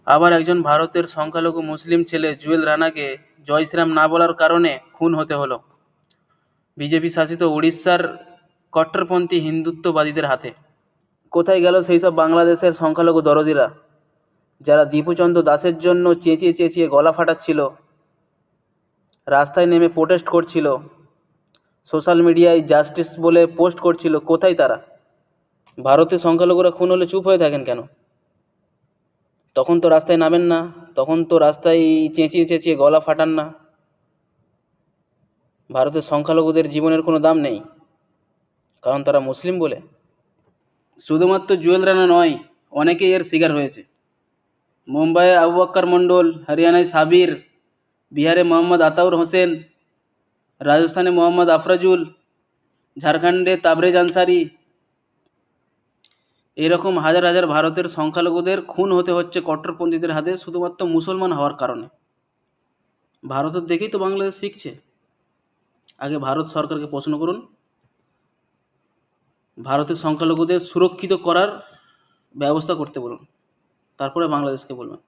আবার একজন ভারতের সংখ্যালঘু মুসলিম ছেলে জুয়েল রানাকে জয় শ্রীরাম না বলার কারণে খুন হতে হলো বিজেপি শাসিত উড়িষ্যার কট্টরপন্থী হিন্দুত্ববাদীদের হাতে। কোথায় গেল সেই সব বাংলাদেশের সংখ্যালঘু দরদিরা যারা দীপুচন্দ্র দাসের জন্য চেঁচিয়ে চেঁচিয়ে গলা ফাটাচ্ছিল, রাস্তায় নেমে প্রোটেস্ট করছিল, সোশ্যাল মিডিয়ায় জাস্টিস বলে পোস্ট করছিল? কোথায় তারা? ভারতের সংখ্যালঘুরা খুন হলে চুপ হয়ে থাকেন কেন? তখন তো রাস্তায় নামেন না, তখন তো রাস্তায় চেঁচিয়ে চেঁচিয়ে গলা ফাটান না। ভারতের সংখ্যালঘুদের জীবনের কোনো দাম নেই কারণ তারা মুসলিম বলে? শুধুমাত্র জুয়েল রানা নয়, অনেকেই এর শিকার হয়েছে। মুম্বাইয়ে আবু বক্কর মণ্ডল, হরিয়ানায় সাবির, বিহারে মোহাম্মদ আতাউর হোসেন, রাজস্থানে মোহাম্মদ আফরাজুল, ঝাড়খণ্ডে তাবরেজ আনসারি, এরকম হাজার হাজার ভারতের সংখ্যালঘুদের খুন হতে হচ্ছে কট্টরপন্থীদের হাতে শুধুমাত্র মুসলমান হওয়ার কারণে। ভারতের দেখেই তো বাংলাদেশ শিখছে। আগে ভারত সরকারকে প্রশ্ন করুন, ভারতের সংখ্যালঘুদের সুরক্ষিত করার ব্যবস্থা করতে বলুন, তারপরে বাংলাদেশকে বলবেন।